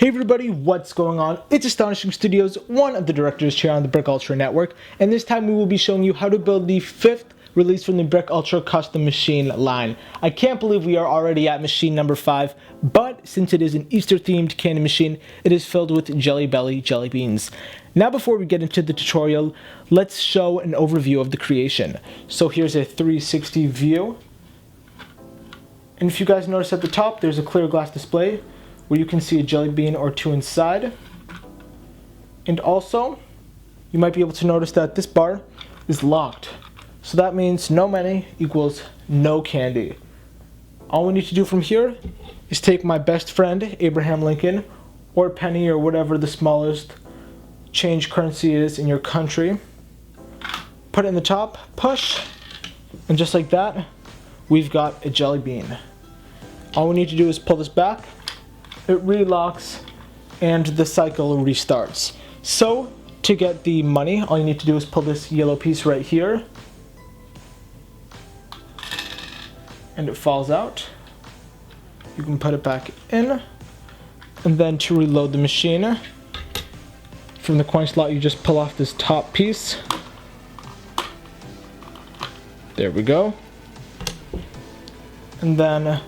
Hey everybody, what's going on? It's Astonishing Studios, one of the directors here on the BrickUltra network, and this time we will be showing you how to build the 5th release from the BrickUltra custom machine line. I can't believe we are already at machine number 5, but since it is an Easter themed candy machine, it is filled with Jelly Belly jelly beans. Now before we get into the tutorial, let's show an overview of the creation. So here's a 360 view, and if you guys notice at the top, there's a clear glass display where you can see a jelly bean or two inside. And also, you might be able to notice that this bar is locked. So that means no money equals no candy. All we need to do from here is take my best friend, Abraham Lincoln, or penny, or whatever the smallest change currency is in your country. Put it in the top, push, and just like that, we've got a jelly bean. All we need to do is pull this back, it relocks, and the cycle restarts. So to get the money, all you need to do is pull this yellow piece right here, and it falls out. You can put it back in, and then to reload the machine, from the coin slot you just pull off this top piece. There we go. And then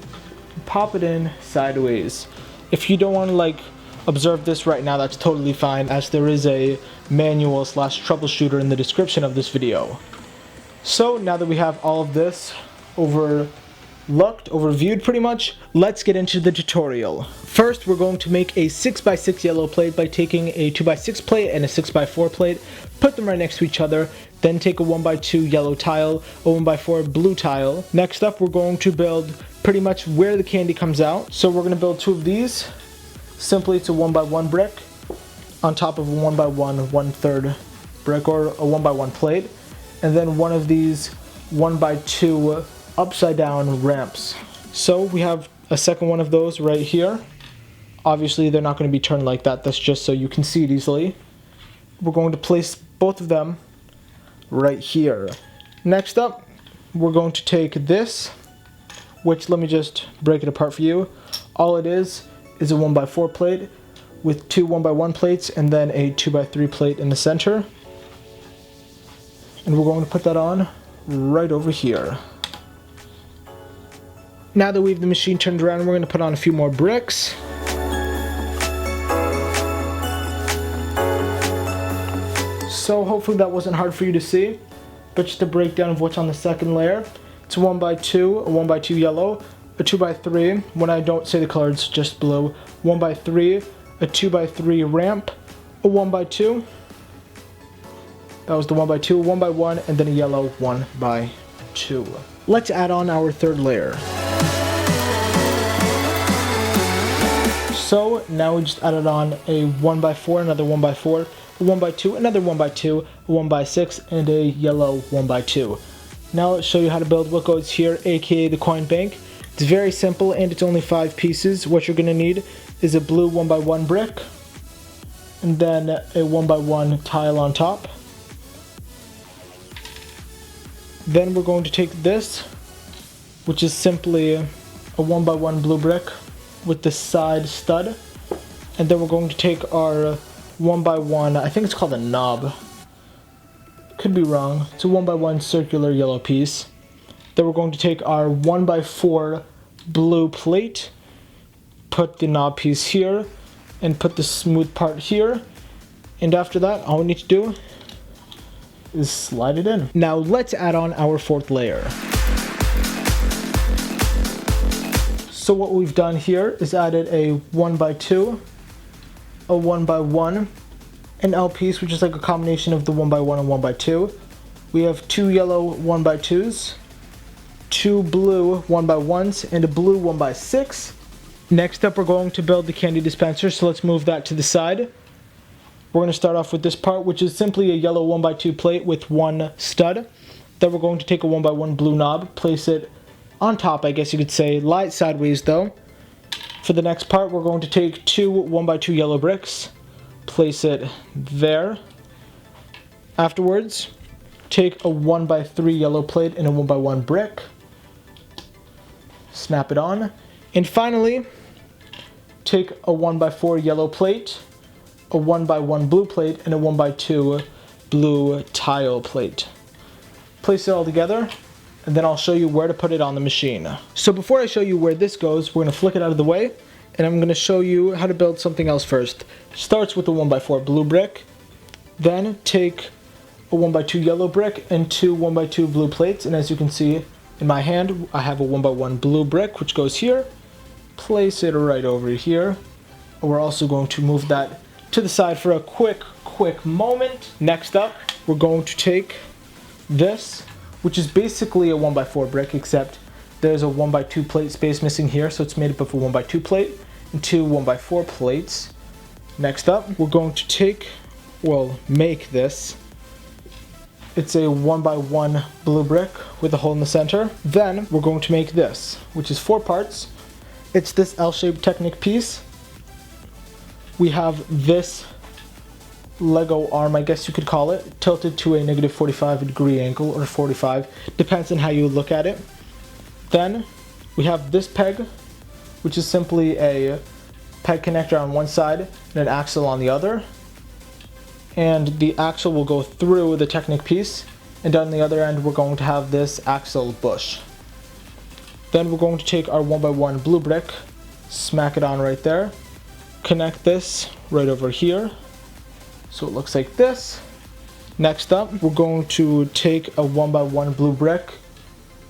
pop it in sideways. If you don't want to observe this right now, that's totally fine, as there is a manual / troubleshooter in the description of this video. So now that we have all of this overviewed pretty much, let's get into the tutorial. First, we're going to make a 6x6 yellow plate by taking a 2x6 plate and a 6x4 plate, put them right next to each other, then take a 1x2 yellow tile, a 1x4 blue tile. Next up, we're going to build pretty much where the candy comes out. So we're going to build two of these. Simply, it's a 1x1 brick on top of a 1x1 1/3 brick, or a 1x1 plate, and then one of these 1x2 upside down ramps. So we have a second one of those right here. Obviously they're not going to be turned like that, that's just so you can see it easily. We're going to place both of them right here. Next up, we're going to take this, which, let me just break it apart for you. All it is a 1x4 plate with two 1x1 plates and then a 2x3 plate in the center. And we're going to put that on right over here. Now that we have the machine turned around, we're going to put on a few more bricks. So hopefully that wasn't hard for you to see, but just a breakdown of what's on the second layer. It's a 1x2, a 1x2 yellow, a 2x3, when I don't say the color it's just blue, 1x3, a 2x3 ramp, a 1x2, that was the 1x2, a 1x1, and then a yellow 1x2. Let's add on our third layer. So now we just added on a 1x4, another 1x4, a 1x2, another 1x2, a 1x6, and a yellow 1x2. Now let's show you how to build what goes here, aka the coin bank. It's very simple and it's only 5 pieces. What you're going to need is a blue 1x1 brick, and then a 1x1 tile on top. Then we're going to take this, which is simply a 1x1 blue brick with the side stud, and then we're going to take our 1x1, I think it's called a knob, could be wrong, it's a 1x1 circular yellow piece. Then we're going to take our 1x4 blue plate, put the knob piece here, and put the smooth part here, and after that all we need to do is slide it in. Now let's add on our fourth layer. So what we've done here is added a 1x2, a 1x1, an L piece, which is like a combination of the 1x1 and 1x2. We have two yellow 1x2s, two blue 1x1s, and a blue 1x6. Next up, we're going to build the candy dispenser, so let's move that to the side. We're going to start off with this part, which is simply a yellow 1x2 plate with one stud. Then we're going to take a 1x1 blue knob, place it on top, I guess you could say, lie it sideways though. For the next part, we're going to take two 1x2 yellow bricks, place it there. Afterwards, take a 1x3 yellow plate and a 1x1 brick, snap it on, and finally take a 1x4 yellow plate, a 1x1 blue plate, and a 1x2 blue tile plate. Place it all together, and then I'll show you where to put it on the machine. So before I show you where this goes, we're going to flick it out of the way, and I'm going to show you how to build something else first. Starts with a 1x4 blue brick, then take a 1x2 yellow brick and two 1x2 blue plates, and as you can see in my hand, I have a 1x1 blue brick which goes here. Place it right over here. We're also going to move that to the side for a quick moment. Next up, we're going to take this, which is basically a 1x4 brick, except there's a 1x2 plate space missing here, so it's made up of a 1x2 plate and two 1x4 plates. Next up, we're going to make this. It's a 1x1 blue brick with a hole in the center. Then we're going to make this, which is 4 parts. It's this L-shaped Technic piece. We have this Lego arm, I guess you could call it, tilted to a -45-degree angle, or 45, depends on how you look at it. Then we have this peg, which is simply a peg connector on one side and an axle on the other. And the axle will go through the Technic piece, and on the other end we're going to have this axle bush. Then we're going to take our 1x1 blue brick, smack it on right there, connect this right over here, so it looks like this. Next up, we're going to take a 1x1 blue brick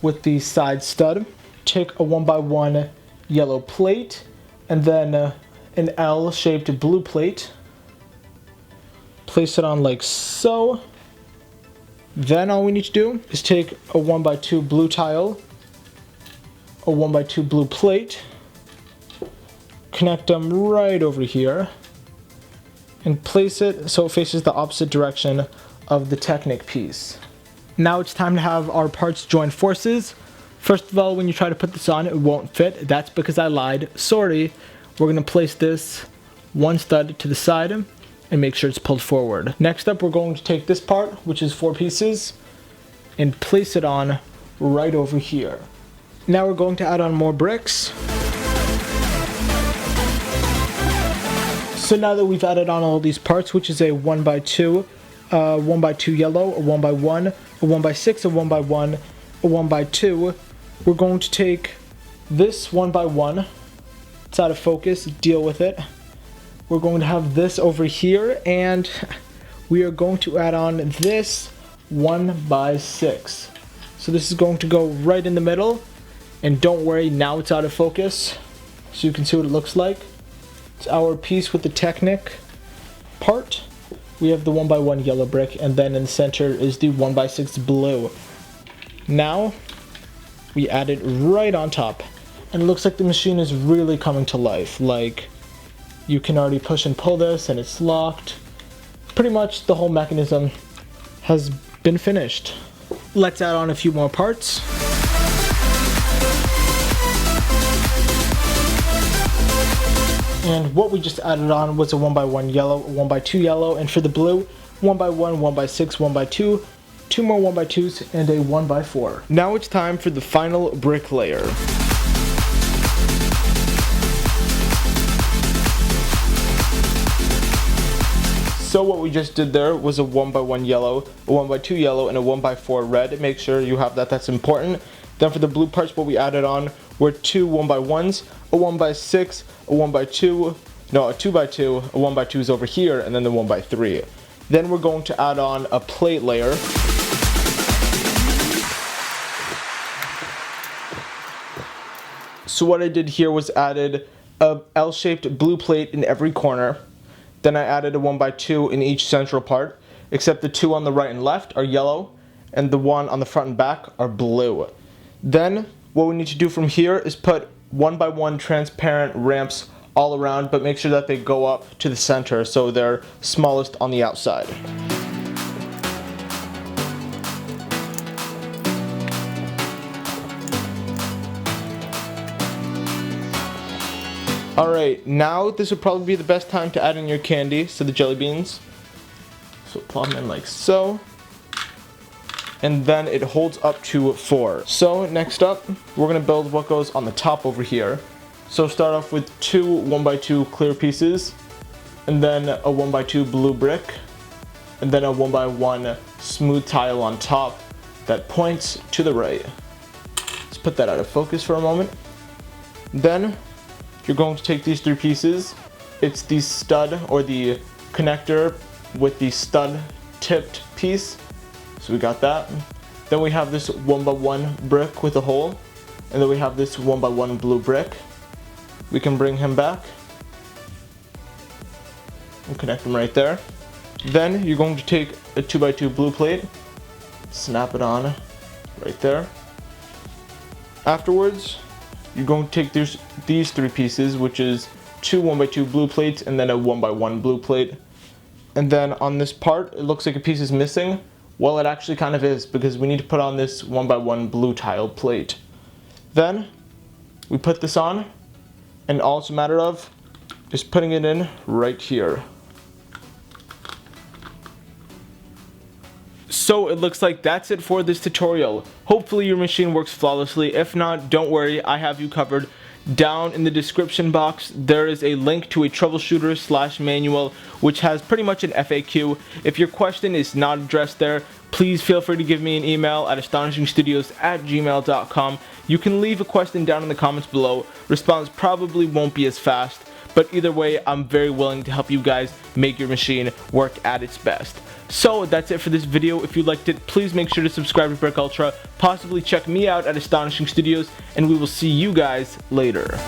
with the side stud, take a 1x1 yellow plate, and then an L-shaped blue plate. Place it on like so. Then all we need to do is take a 1x2 blue tile, a 1x2 blue plate, connect them right over here, and place it so it faces the opposite direction of the Technic piece. Now it's time to have our parts join forces. First of all, when you try to put this on, it won't fit. That's because I lied. Sorry. We're going to place this one stud to the side and make sure it's pulled forward. Next up, we're going to take this part, which is 4 pieces, and place it on right over here. Now we're going to add on more bricks. So now that we've added on all these parts, which is a 1x2, 1x2 yellow, a 1x1, a 1x6, a 1x1, a 1x2, we're going to take this 1x1, it's out of focus, deal with it. We're going to have this over here, and we are going to add on this 1x6. So this is going to go right in the middle, and don't worry, now it's out of focus, so you can see what it looks like. It's our piece with the Technic part. We have the 1x1 yellow brick, and then in the center is the 1x6 blue. Now we add it right on top, and it looks like the machine is really coming to life. Like, you can already push and pull this, and it's locked. Pretty much the whole mechanism has been finished. Let's add on a few more parts. And what we just added on was a 1x1 yellow, a 1x2 yellow, and for the blue, 1x1, 1x6, 1x2, 2 more 1x2s, and a 1x4. Now it's time for the final brick layer. So what we just did there was a 1x1 yellow, a 1x2 yellow, and a 1x4 red. Make sure you have that, that's important. Then for the blue parts, what we added on were 2 1x1s, a 1x6, a 1x2, no, a 2x2, a 1x2 is over here, and then the 1x3. Then we're going to add on a plate layer. So what I did here was added a L-shaped blue plate in every corner. Then I added a 1x2 in each central part, except the 2 on the right and left are yellow, and the 1 on the front and back are blue. Then what we need to do from here is put 1x1 transparent ramps all around, but make sure that they go up to the center so they're smallest on the outside. Alright, now this would probably be the best time to add in your candy, so the jelly beans. So plop them in like so. And then it holds up to 4. So next up, we're going to build what goes on the top over here. So start off with two 1x2 clear pieces, and then a 1x2 blue brick, and then a 1x1 smooth tile on top that points to the right. Let's put that out of focus for a moment. Then you're going to take these three pieces. It's the stud or the connector with the stud tipped piece. So we got that. Then we have this 1x1 brick with a hole, and then we have this 1x1 blue brick. We can bring him back and connect him right there. Then you're going to take a 2x2 blue plate, snap it on right there. Afterwards, you're going to take these three pieces, which is two 1x2 blue plates and then a 1x1 blue plate. And then on this part, it looks like a piece is missing. Well, it actually kind of is, because we need to put on this 1x1 blue tile plate. Then we put this on, and all it's a matter of is putting it in right here. So it looks like that's it for this tutorial. Hopefully your machine works flawlessly. If not, don't worry, I have you covered. Down in the description box, there is a link to a troubleshooter/manual, which has pretty much an FAQ. If your question is not addressed there, please feel free to give me an email at astonishingstudios@gmail.com. You can leave a question down in the comments below. Response probably won't be as fast, but either way, I'm very willing to help you guys make your machine work at its best. So that's it for this video. If you liked it, please make sure to subscribe to BrickUltra, possibly check me out at Astonishing Studios, and we will see you guys later.